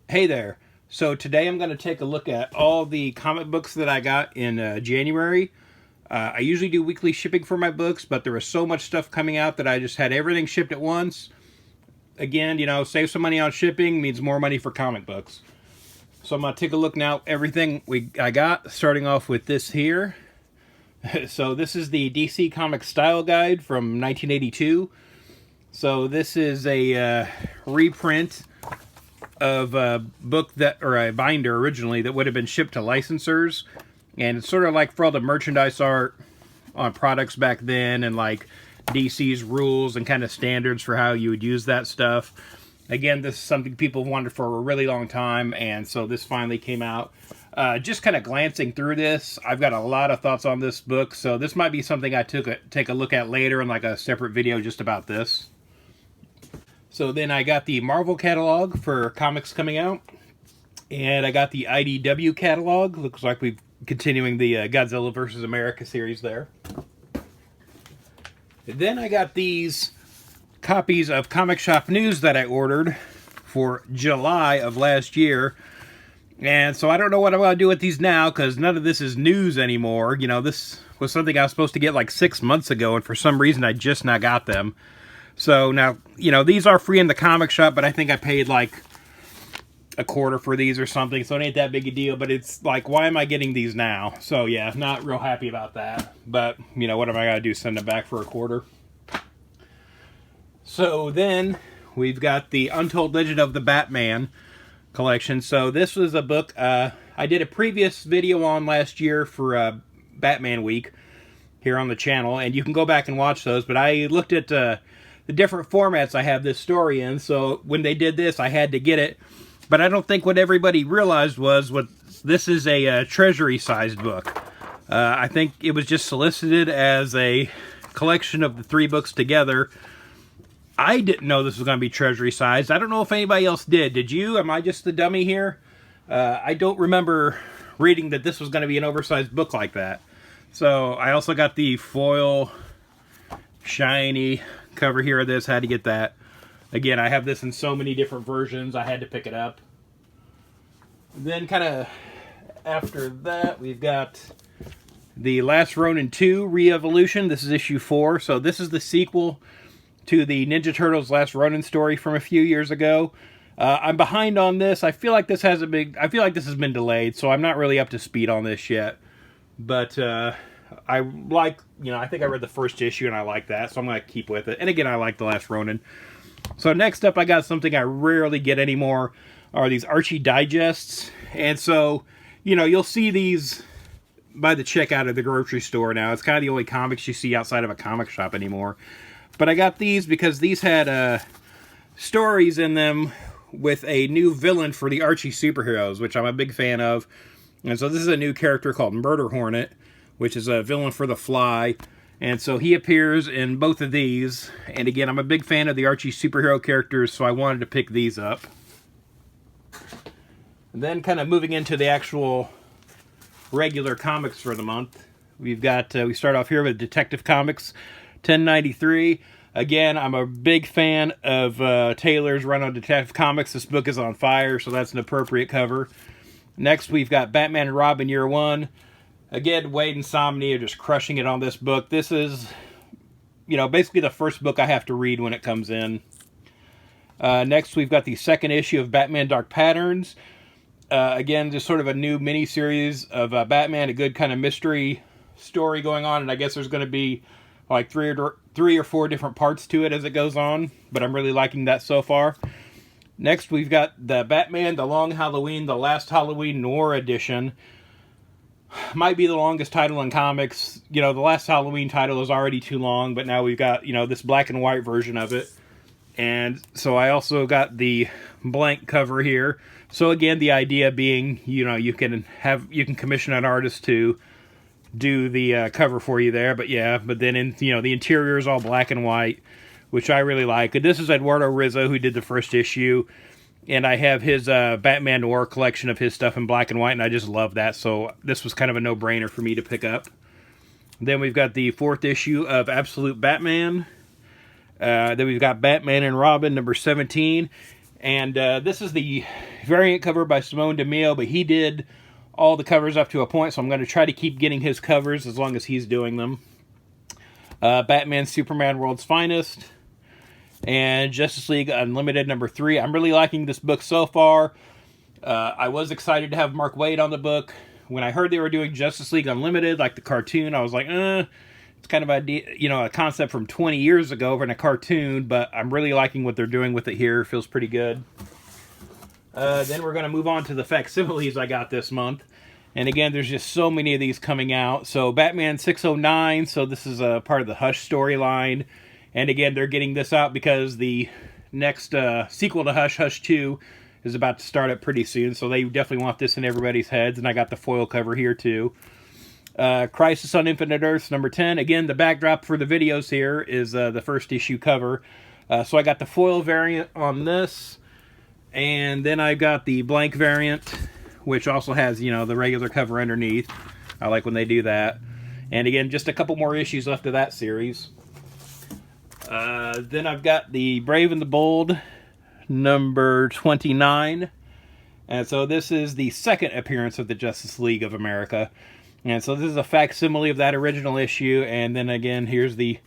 Hey there. So today I'm going to take a look at all the comic books that I got in January. I usually do weekly shipping for my books, but there was so much stuff coming out that I just had everything shipped at once. Again, save some money on shipping means more money for comic books. So I'm going to take a look now at everything I got, starting off with this here. So this is the DC Comics Style Guide from 1982. So this is a reprint of a book or a binder originally that would have been shipped to licensors, and it's sort of like for all the merchandise art on products back then, and like DC's rules and kind of standards for how you would use that stuff. Again, this is something people have wanted for a really long time, and so this finally came out. Just kind of glancing through this, I've got a lot of thoughts on this book, so this might be something I take a look at later in like a separate video just about this. So then I got the Marvel catalog for comics coming out, and I got the IDW catalog. Looks like we're continuing the Godzilla vs. America series there. And then I got these copies of Comic Shop News that I ordered for July of last year. And so I don't know what I'm going to do with these now, because none of this is news anymore. This was something I was supposed to get like 6 months ago, and for some reason I just now got them. So now, these are free in the comic shop, but I think I paid like $0.25 for these or something, so it ain't that big a deal. But it's like, why am I getting these now? So yeah, not real happy about that. But, what am I going to do, send them back for $0.25? So then we've got the Untold Legend of the Batman collection. So this was a book I did a previous video on last year for Batman Week here on the channel, and you can go back and watch those. But I looked at the different formats I have this story in, so when they did this, I had to get it. But I don't think what everybody realized was this is a treasury-sized book. I think it was just solicited as a collection of the 3 books together. I didn't know this was going to be treasury-sized. I don't know if anybody else did. Did you? Am I just the dummy here? I don't remember reading that this was going to be an oversized book like that. So I also got the foil shiny cover here of this. Had to get that. Again, I have this in so many different versions, I had to pick it up. Then kind of after that, we've got the Last Ronin 2 Re-Evolution. This is issue 4. So this is the sequel to the Ninja Turtles Last Ronin story from a few years ago. I'm behind on this. I feel like this has been delayed, so I'm not really up to speed on this yet. But I think I read the first issue and I like that, so I'm going to keep with it. And again, I like The Last Ronin. So next up, I got something I rarely get anymore, are these Archie Digests. And so, you'll see these by the checkout at the grocery store now. It's kind of the only comics you see outside of a comic shop anymore. But I got these because these had stories in them with a new villain for the Archie superheroes, which I'm a big fan of. And so this is a new character called Murder Hornet, which is a villain for The Fly. And so he appears in both of these. And again, I'm a big fan of the Archie superhero characters, so I wanted to pick these up. And then kind of moving into the actual regular comics for the month, we've got, we start off here with Detective Comics 1093. Again, I'm a big fan of Taylor's run on Detective Comics. This book is on fire, so that's an appropriate cover. Next, we've got Batman and Robin Year 1. Again, Wade and Somni are just crushing it on this book. This is, basically the first book I have to read when it comes in. Next, we've got the second issue of Batman Dark Patterns. Again, just sort of a new mini-series of Batman, a good kind of mystery story going on. And I guess there's going to be like three or four different parts to it as it goes on. But I'm really liking that so far. Next, we've got the Batman, The Long Halloween, The Last Halloween Noir Edition. Might be the longest title in comics. The Last Halloween title is already too long, but now we've got, this black and white version of it. And so I also got the blank cover here. So again, the idea being, you can commission an artist to do the cover for you there. But yeah, but then the interior is all black and white, which I really like. And this is Eduardo Rizzo, who did the first issue. And I have his Batman Noir collection of his stuff in black and white, and I just love that. So this was kind of a no-brainer for me to pick up. Then we've got the 4th issue of Absolute Batman. Then we've got Batman and Robin, number 17. And this is the variant cover by Simone DeMille, but he did all the covers up to a point, so I'm going to try to keep getting his covers as long as he's doing them. Batman Superman World's Finest, and Justice League Unlimited #3. I'm really liking this book so far. I was excited to have Mark Waid on the book. When I heard they were doing Justice League Unlimited, like the cartoon, I was like, it's kind of a concept from 20 years ago in a cartoon, but I'm really liking what they're doing with it here. It feels pretty good. Then we're going to move on to the facsimiles I got this month. And again, there's just so many of these coming out. So Batman 609, so this is a part of the Hush storyline. And again, they're getting this out because the next sequel to Hush, Hush 2, is about to start up pretty soon. So they definitely want this in everybody's heads. And I got the foil cover here too. Crisis on Infinite Earths #10. Again, the backdrop for the videos here is the first issue cover. So I got the foil variant on this. And then I got the blank variant, which also has, the regular cover underneath. I like when they do that. And again, just a couple more issues left of that series. Then I've got the Brave and the Bold #29. And so this is the second appearance of the Justice League of America. And so this is a facsimile of that original issue. And then again, here's the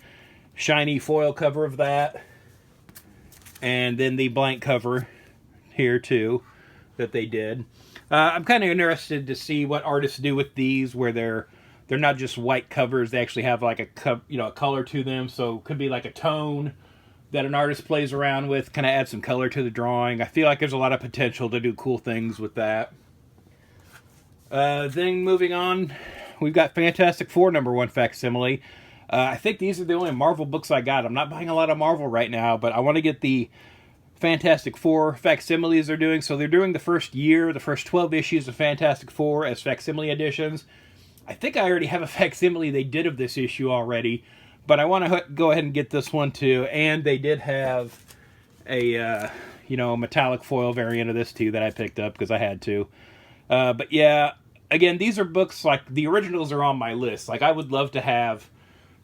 shiny foil cover of that. And then the blank cover here too that they did. I'm kind of interested to see what artists do with these, where they're not just white covers. They actually have like a color to them. So it could be like a tone that an artist plays around with, kind of add some color to the drawing. I feel like there's a lot of potential to do cool things with that. Then moving on, we've got Fantastic Four #1 facsimile. I think these are the only Marvel books I got. I'm not buying a lot of Marvel right now, but I want to get the Fantastic Four facsimiles they're doing. So they're doing the first 12 issues of Fantastic Four as facsimile editions. I think I already have a facsimile they did of this issue already, but I want to go ahead and get this one too. And they did have a metallic foil variant of this too that I picked up because I had to. But yeah, again, these are books, like the originals are on my list. Like I would love to have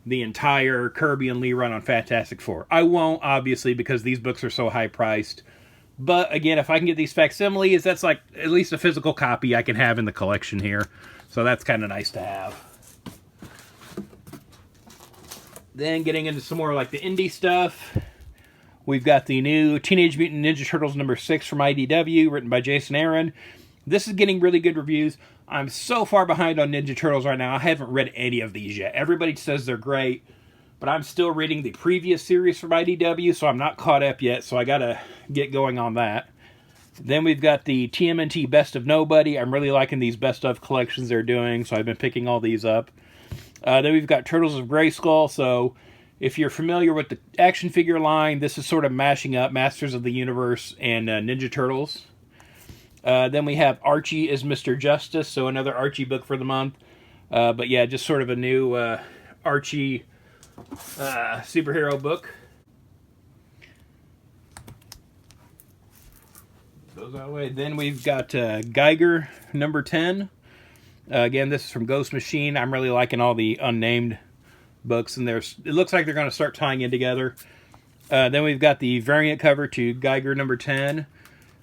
the entire Kirby and Lee run on Fantastic Four. I won't, obviously, because these books are so high priced. But again, if I can get these facsimiles, that's like at least a physical copy I can have in the collection here. So that's kind of nice to have. Then getting into some more like the indie stuff. We've got the new Teenage Mutant Ninja Turtles #6 from IDW, written by Jason Aaron. This is getting really good reviews. I'm so far behind on Ninja Turtles right now. I haven't read any of these yet. Everybody says they're great, but I'm still reading the previous series from IDW, so I'm not caught up yet, so I gotta get going on that. Then we've got the TMNT Best of Nobody. I'm really liking these best of collections they're doing, so I've been picking all these up. Then we've got Turtles of Grayskull, so if you're familiar with the action figure line, this is sort of mashing up Masters of the Universe and Ninja Turtles. Then we have Archie is Mr. Justice, so another Archie book for the month. But yeah, just sort of a new Archie superhero book. Goes that way. Then we've got Geiger #10. Again, this is from Ghost Machine. I'm really liking all the unnamed books, and it looks like they're going to start tying in together. Then we've got the variant cover to Geiger #10.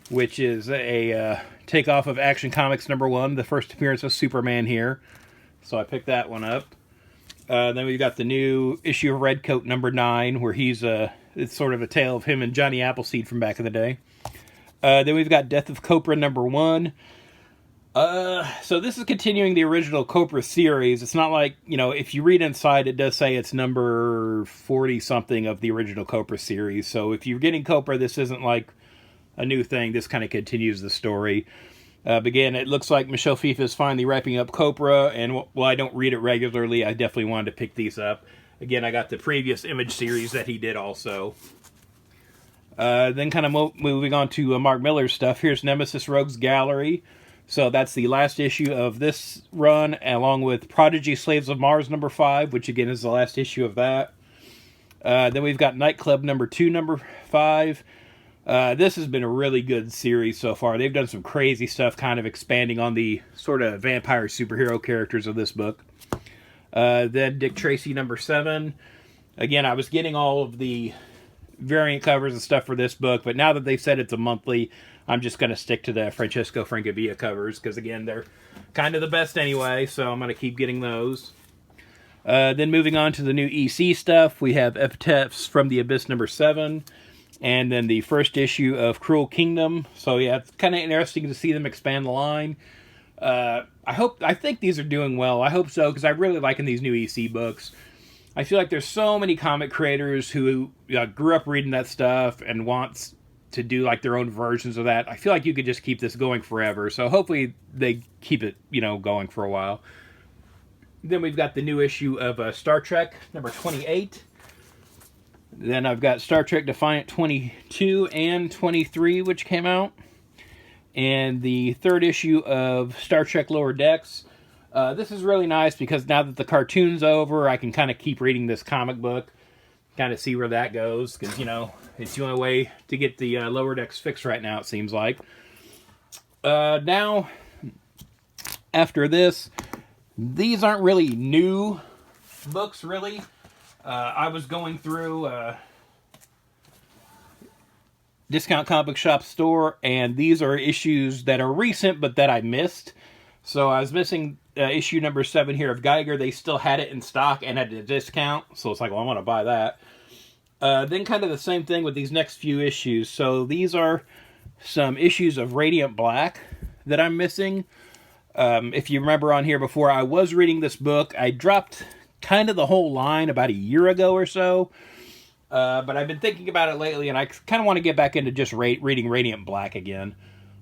Which is a takeoff of Action Comics #1, the first appearance of Superman here. So I picked that one up. Then we've got the new issue of Redcoat #9, where it's sort of a tale of him and Johnny Appleseed from back in the day. Then we've got Death of Copra #1. So this is continuing the original Copra series. It's not like, if you read inside, it does say it's number 40-something of the original Copra series. So if you're getting Copra, this isn't like a new thing. This kind of continues the story. Again, it looks like Michelle Fifa is finally wrapping up Copra, and while I don't read it regularly, I definitely wanted to pick these up. Again, I got the previous Image series that he did also. Then kind of moving on to Mark Miller's stuff. Here's Nemesis Rogues Gallery. So that's the last issue of this run, along with Prodigy Slaves of Mars #5, which again is the last issue of that. Then we've got Nightclub #2, #5. This has been a really good series so far. They've done some crazy stuff, kind of expanding on the sort of vampire superhero characters of this book. Then Dick Tracy #7. Again, I was getting all of the variant covers and stuff for this book, but now that they've said it's a monthly, I'm just going to stick to the Francesco Francavilla covers, because again, they're kind of the best anyway, so I'm going to keep getting those. Then moving on to the new EC stuff, we have Epitaphs from the Abyss #7, and then the first issue of Cruel Kingdom. So yeah, it's kind of interesting to see them expand the line. I think these are doing well. I hope so, because I'm really liking these new EC books. I feel like there's so many comic creators who grew up reading that stuff and wants to do like their own versions of that. I feel like you could just keep this going forever. So hopefully they keep it, going for a while. Then we've got the new issue of Star Trek #28. Then I've got Star Trek Defiant 22 and 23, which came out. And the third issue of Star Trek Lower Decks. This is really nice because now that the cartoon's over, I can kind of keep reading this comic book, kind of see where that goes, because, it's the only way to get the Lower Decks fixed right now, it seems like. Now, after this, these aren't really new books, really. I was going through Discount Comic Shop store, and these are issues that are recent, but that I missed. So I was missing issue #7 here of Geiger. They still had it in stock and at a discount, so it's like, well, I want to buy that. Then kind of the same thing with these next few issues. So these are some issues of Radiant Black that I'm missing. If you remember on here before, I was reading this book. I dropped kind of the whole line about a year ago or so. But I've been thinking about it lately, and I kind of want to get back into just reading Radiant Black again.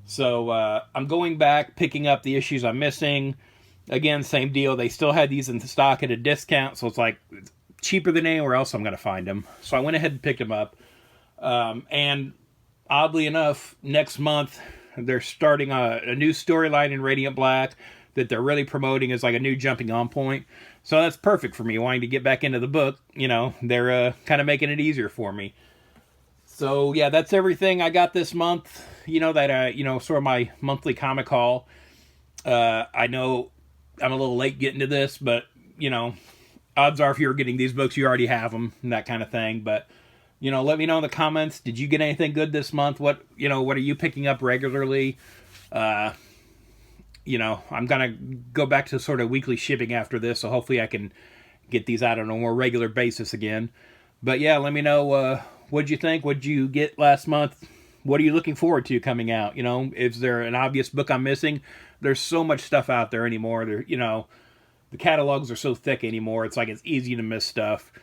So I'm going back, picking up the issues I'm missing. Again, same deal. They still had these in stock at a discount, so it's like it's cheaper than anywhere else I'm going to find them. So I went ahead and picked them up. And oddly enough, next month they're starting a new storyline in Radiant Black that they're really promoting as like a new jumping on point. So that's perfect for me, wanting to get back into the book. They're kind of making it easier for me. So yeah, that's everything I got this month. Sort of my monthly comic haul. I know I'm a little late getting to this, but, odds are if you're getting these books, you already have them and that kind of thing. But, let me know in the comments. Did you get anything good this month? What are you picking up regularly? I'm going to go back to sort of weekly shipping after this, so hopefully I can get these out on a more regular basis again. But yeah, let me know, what'd you think? What'd you get last month? What are you looking forward to coming out? Is there an obvious book I'm missing? There's so much stuff out there anymore. The catalogs are so thick anymore. It's like it's easy to miss stuff.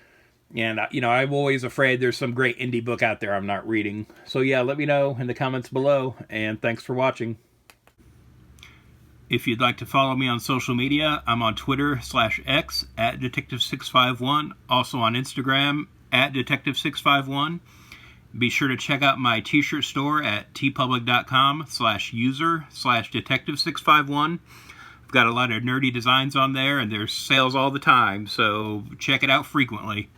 And, I'm always afraid there's some great indie book out there I'm not reading. So yeah, let me know in the comments below, and thanks for watching. If you'd like to follow me on social media, I'm on Twitter/X @Detective651, also on Instagram @Detective651. Be sure to check out my t-shirt store at tpublic.com/user/Detective651. I've got a lot of nerdy designs on there, and there's sales all the time, so check it out frequently.